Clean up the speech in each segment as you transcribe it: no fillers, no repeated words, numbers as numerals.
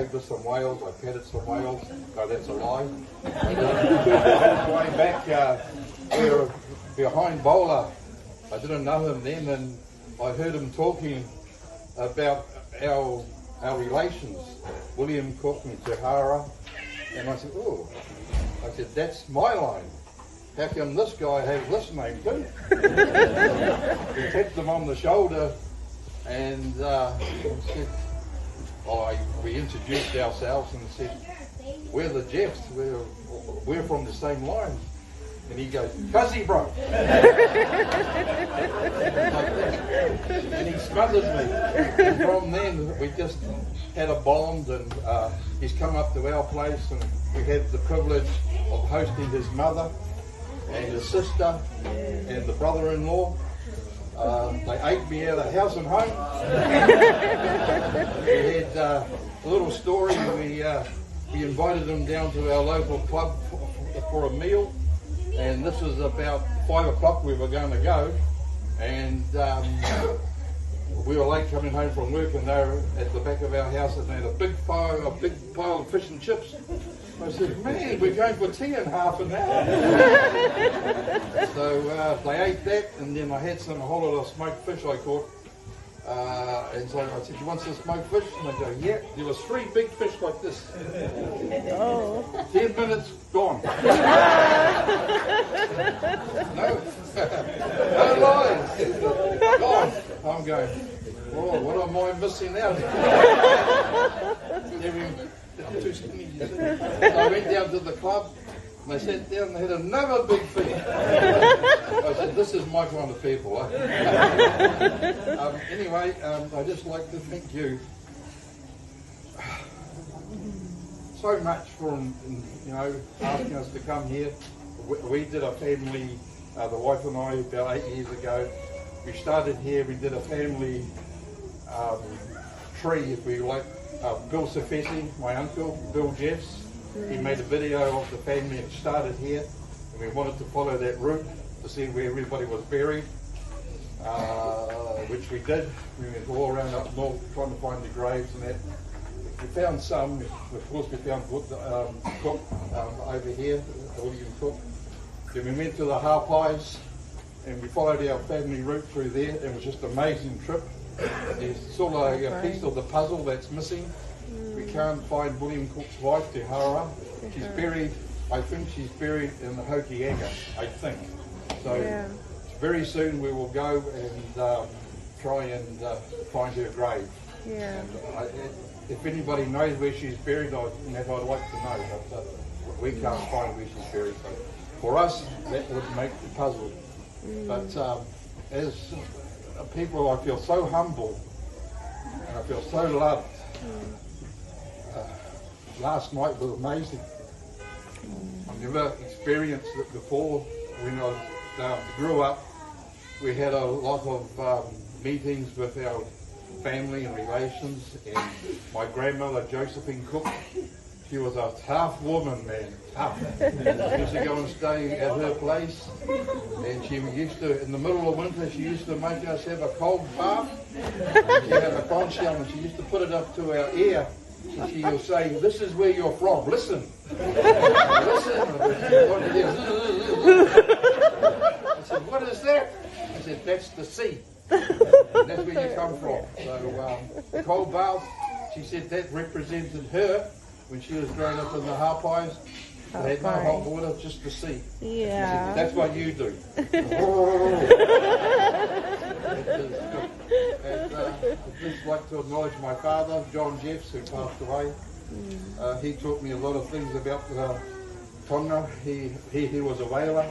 gave us some whales, I petted some whales. No, that's a lie. On the way back, we were behind Bowler. I didn't know him then, and I heard him talking about our relations, William Cook and Tahara, and I said, oh, that's my line. How come this guy has this name too? He tapped him on the shoulder and said, we introduced ourselves and said, we're the Jeffs, we're from the same line. And he goes, "Cuzzy, bro." And he smothered me. And from then, we just had a bond, and he's come up to our place, and we had the privilege of hosting his mother and his sister and the brother-in-law. They ate me out of house and home. We had a little story. We invited them down to our local club for a meal. And this was about 5 o'clock we were going to go, and we were late coming home from work, and they were at the back of our house and they had a big pile of fish and chips. I said, man, we're going for tea in half an hour. So they ate that, and then I had a whole lot of smoked fish I caught. And so I said, "You want some smoked fish?" And they go, "Yeah." There was 3 big fish like this. 10 minutes, gone. No lies. Gone. I'm going, oh, what am I missing out? I'm too skinny, you see. So I went down to the club, and they sat down and they had another big fish. I said, this is my kind of people. Anyway, I'd just like to thank you so much for asking us to come here. We did a family, the wife and I, about 8 years ago. We started here, we did a family tree, if we like. Bill Safesi, my uncle, Bill Jeffs, he made a video of the family and started here, and we wanted to follow that route to see where everybody was buried, which we did. We went all around up north trying to find the graves and that. We found some, of course we found Cook over here, William Cook. Then we went to the Harpies and we followed our family route through there. It was just an amazing trip. There's sort of like a piece of the puzzle that's missing. We can't find William Cook's wife, Tahara. She's buried, I think she's buried in the Hokianga, I think. So very soon we will go and try and find her grave. Yeah. And if anybody knows where she's buried, I'd like to know, but we can't find where she's buried. So for us, that would make the puzzle. But as people, I feel so humble and I feel so loved. Last night was amazing. I've never experienced it before. When I grew up, we had a lot of meetings with our family and relations, and my grandmother Josephine Cook, she was a tough woman, man, tough. We used to go and stay at her place, and she used to, in the middle of winter, she used to make us have a cold bath. She had a conch shell and she used to put it up to our ear, and she would say, "This is where you're from, listen." Listen. I said, "What is that?" I said, "That's the sea. And that's where you come from." So cold bath, she said that represented her when she was growing up in the Harpies. They had no hot water, just the sea. Yeah. Said, that's what you do. And I'd just like to acknowledge my father, John Jeffs, who passed away. He taught me a lot of things about Tonga. He was a whaler.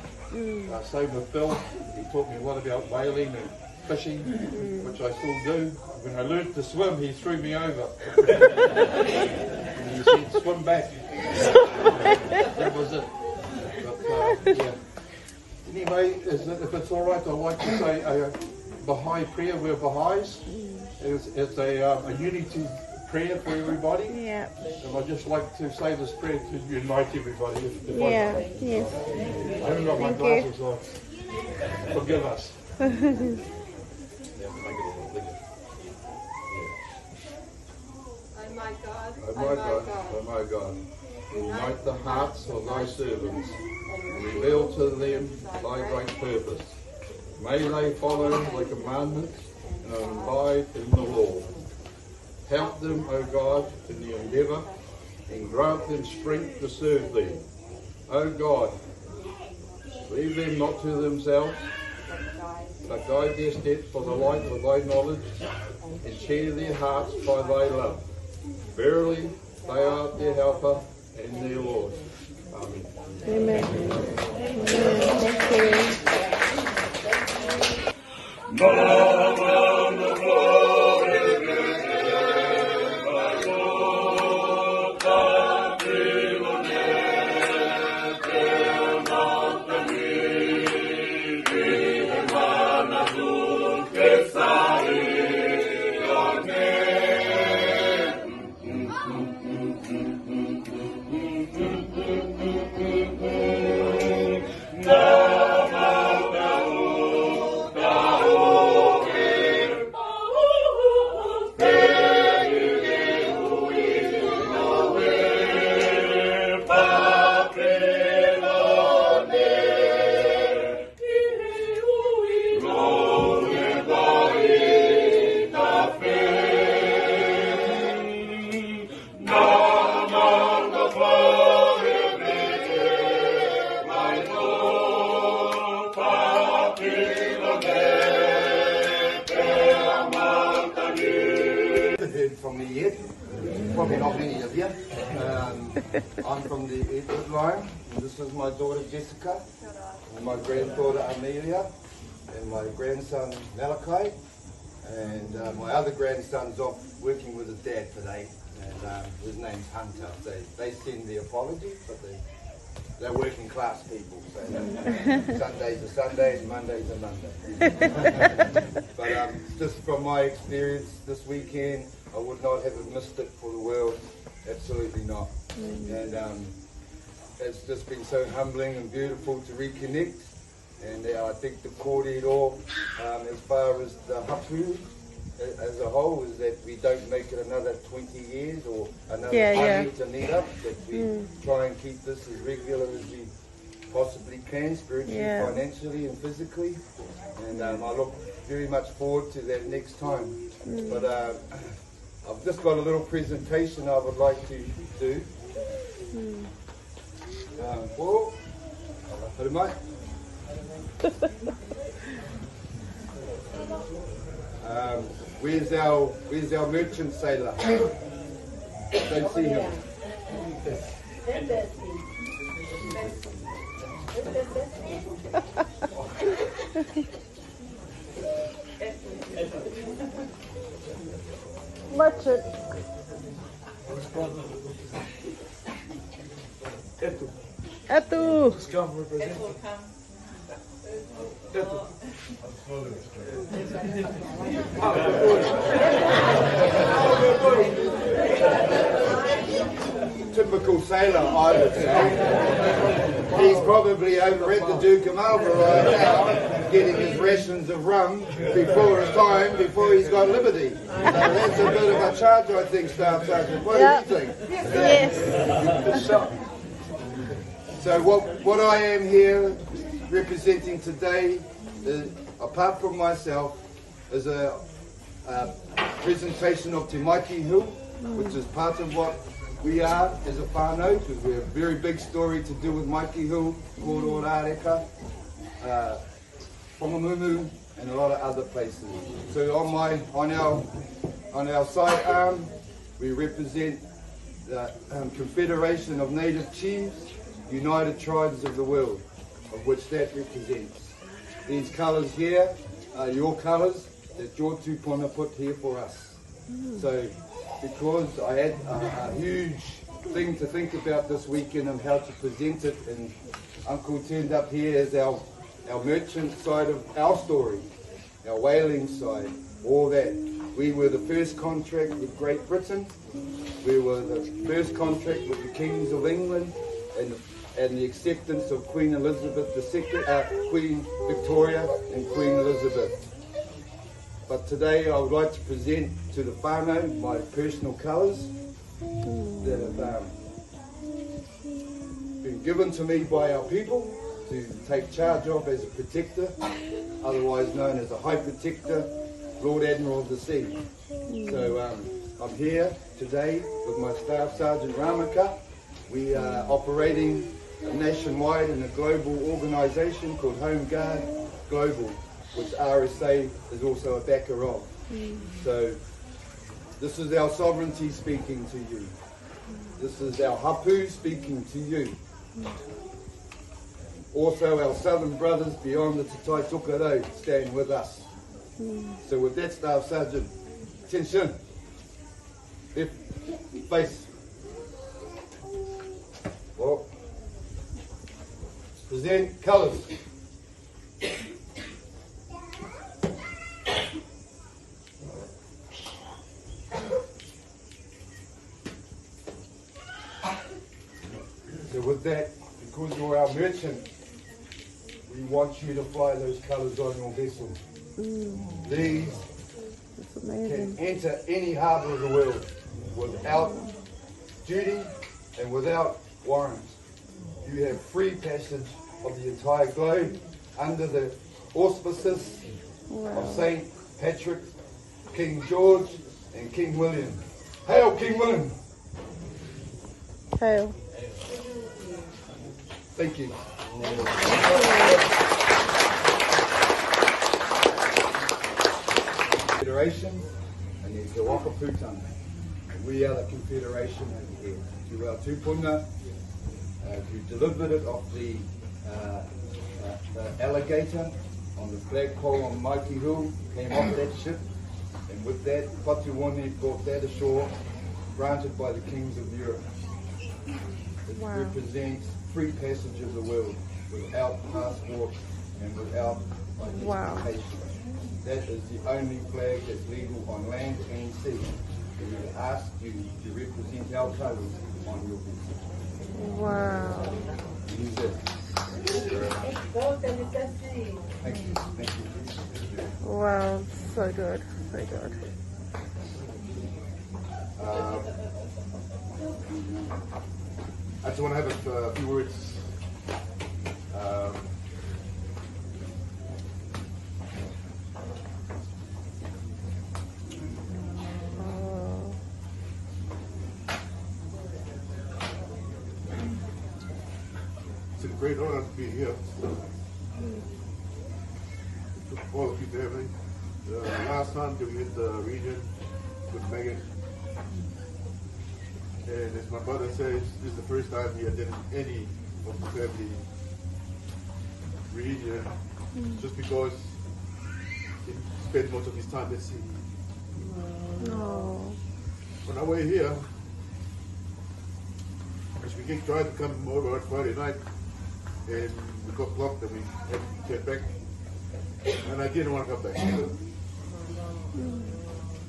Same with Bill. He taught me a lot about whaling and fishing, which I still do. When I learned to swim, he threw me over. And he said, "Swim back." That was it. But, yeah. Anyway, if it's all right, I'd like to say a Baha'i prayer. We're Baha'is. It's a unity prayer for everybody. Yeah. And I'd just like to say this prayer to unite everybody. If I haven't got my glasses on. Forgive us. my God, O my God, O my God, unite the hearts of thy servants, and reveal to them thy great purpose. May they follow thy commandments and abide in the law. Help them, O God, in the endeavour, and grant them strength to serve thee. O God, leave them not to themselves, but guide their steps by the light of thy knowledge, and cheer their hearts by thy love. Verily, thou art their helper and their Lord. Amen. Amen. Thank From me yet, probably not many of you. I'm from the Edward line, and this is my daughter Jessica, and my granddaughter Amelia, and my grandson Malachi, and my other grandson's off working with his dad today, and his name's Hunter. They send the apologies, but they're working class people, so Sundays are Sundays, Mondays are Mondays. But just from my experience this weekend, I would not have missed it for the world, absolutely not. And it's just been so humbling and beautiful to reconnect. And I think the kōrero, as far as the hapu as a whole, is that we don't make it another 20 years or another 100 to meet up, that we try and keep this as regular as we possibly can, spiritually, financially and physically. And I look very much forward to that next time. But I've just got a little presentation I would like to do. Where's our merchant sailor? Don't see him. Merchant. Etu. Typical sailor, I would say. He's probably over at the Duke of Marlborough right now, getting his rations of rum before his time, before he's got liberty. So that's a bit of a charge, I think, Staff Sergeant. What do you think? Yes. So what I am here representing today, is, apart from myself, is a presentation of Te Maiki Hill, which is part of what we are as a whānau, because we have a very big story to do with Maiki Hill, Kōrero Rāreka, Whangamumu, and a lot of other places. So on our side arm, we represent the Confederation of Native Chiefs, United Tribes of the World, of which that represents. These colours here are your colours that your tūpuna put here for us. So because I had a huge thing to think about this weekend and how to present it, and Uncle turned up here as our merchant side of our story, our whaling side, all that. We were the first contract with Great Britain, we were the first contract with the Kings of England, and the acceptance of Queen Elizabeth II, Queen Victoria and Queen Elizabeth. But today I would like to present to the whānau my personal colours, that have been given to me by our people to take charge of as a protector, otherwise known as a High Protector, Lord Admiral of the Sea. So I'm here today with my Staff Sergeant Ramaka. We are operating nationwide in a global organisation called Home Guard Global, which RSA is also a backer of. So this is our sovereignty speaking to you. This is our hapu speaking to you. Also our southern brothers beyond the Te Tai Tuka Road stand with us. So with that, Staff Sergeant, attention, left, face. Well, present colours. So with that, because you're our merchant, we want you to fly those colours on your vessel. These can enter any harbour of the world without duty and without warrant. You have free passage of the entire globe under the auspices of St. Patrick, King George and King William. Hail King William! Hail. Thank you. Confederation, and there's the Waka Putanga. And we are the Confederation over here. To our tupuna, who delivered it off the alligator on the flagpole on Maiki Hill, came off that ship, and with that, Whatuone brought that ashore, granted by the kings of Europe. It represents free passage of the world without passport and without identification. That is the only flag that's legal on land and sea. And we ask you to represent our colours on your vessel. Wow. Use it. Thank you. Thank you. Wow, so good, so good. I just want to have a few words. It's a great honor to be here. All of you family. Last time we hit the region with Megan. And as my brother says, this is the first time he attended any of the family reunion, just because he spent most of his time at sea. No. On our way here, as we tried to come over on Friday night, and we got blocked and we had to get back. And I didn't want to come back.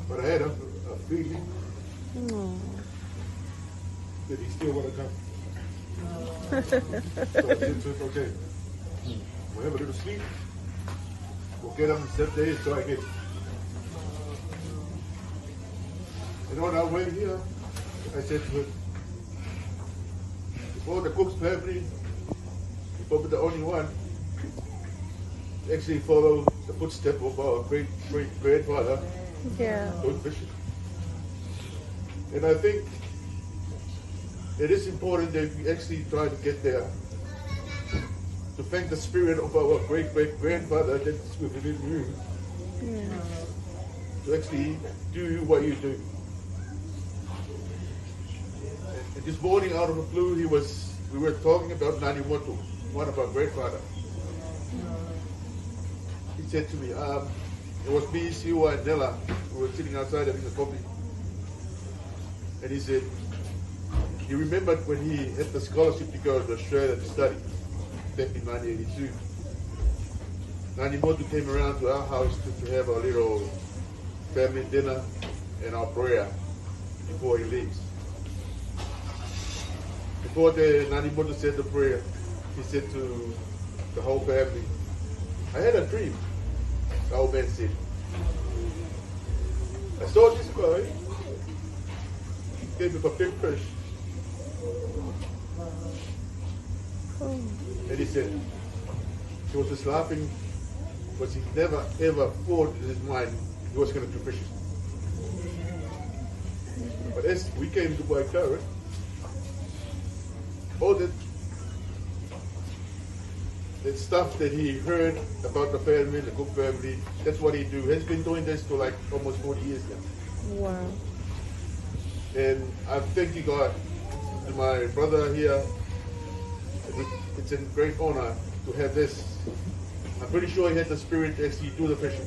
But I had a feeling that he still want to come. So I said to him, okay, we'll have a little sleep. We'll get up on 7 days so I get. And on our way here, I said to him, before the Cook's family, you're probably the only one to actually follow the footsteps of our great-grandfather, Lord Bishop. And I think it is important that we actually try to get there to thank the spirit of our great-great-grandfather that's within you to actually do what you do. And this morning out of the blue, we were talking about Nanimoto, one of our grandfather. He said to me, it was me, Siwa, and Nella, we were sitting outside having a coffee. And he said, he remembered when he had the scholarship to go to Australia to study back in 1982. Nanimoto came around to our house to have a little family dinner and our prayer before he leaves. Before the Nanimoto said the prayer, he said to the whole family, I had a dream, the old man said. I saw this guy, he came with a big fish, And he said, he was just laughing because he never ever thought in his mind he was going to do fishing. But as we came to Waikato, all that stuff that he heard about the family, the Cook family, that's what he do. He's been doing this for like almost 40 years now. Wow. And I'm thanking God to my brother here. It's a great honor to have this. I'm pretty sure he had the spirit to actually do the fishing.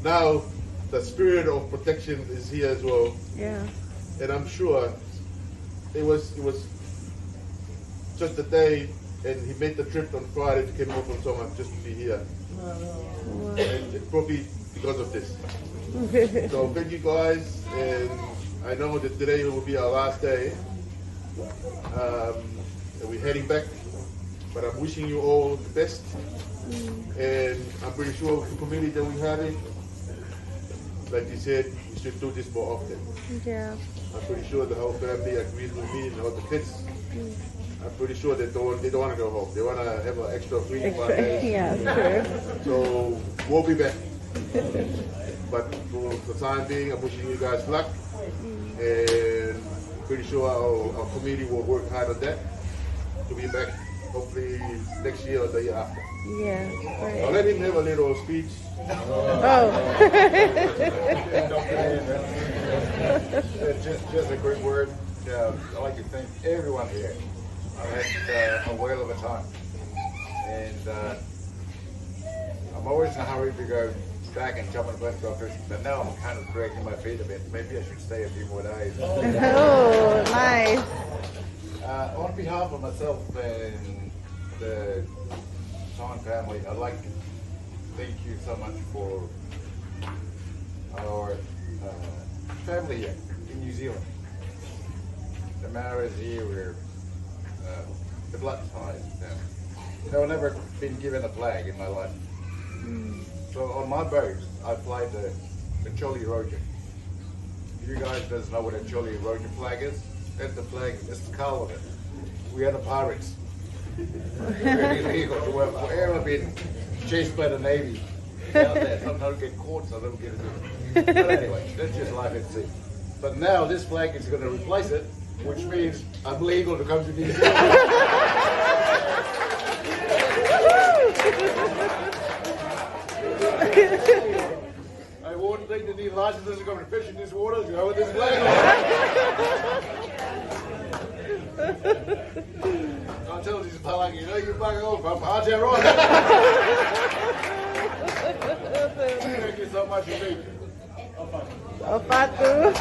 Now, the spirit of protection is here as well. Yeah. And I'm sure it was just a day, and he made the trip on Friday to come over from somewhere just to be here. Wow. And it's probably because of this. So thank you guys, and I know that today will be our last day. And we're heading back, but I'm wishing you all the best. And I'm pretty sure with the community that we have it, like you said, we should do this more often. Yeah. I'm pretty sure the whole family agrees with me and all the kids. I'm pretty sure they don't want to go home. They want to have an extra 3 to 5 days. Yeah, true. So we'll be back. But for the time being, I'm wishing you guys luck. And pretty sure our community will work hard on that to be back hopefully next year or the year after. Yeah. Right. I'll let him have a little speech. Oh. Just a quick word. I'd like to thank everyone here. I've had a whale of a time. And I'm always in a hurry to go back and jump on a boat and go fishing. But now I'm kind of dragging my feet a bit. Maybe I should stay a few more days. Oh, nice. On behalf of myself and the Sean family, I'd like to thank you so much for our family here in New Zealand. The Maoris here were the blood ties. I've never been given a flag in my life. So on my boat, I fly the Jolly Roger. If you guys doesn't know what a Jolly Roger flag is, that's the flag, that's the color of it. We are the pirates. Very illegal to work for air. I've been chased by the Navy out there. Sometimes get caught, so I don't get it. But anyway, that's just life at sea. But now this flag is going to replace it, which means I'm legal to come to New Zealand. I wouldn't think that these licenses are going to fish in this water, go with this flag. I tell these fellas, you know, you back off, I'm Aotearoa. Thank you so much indeed. Opatu.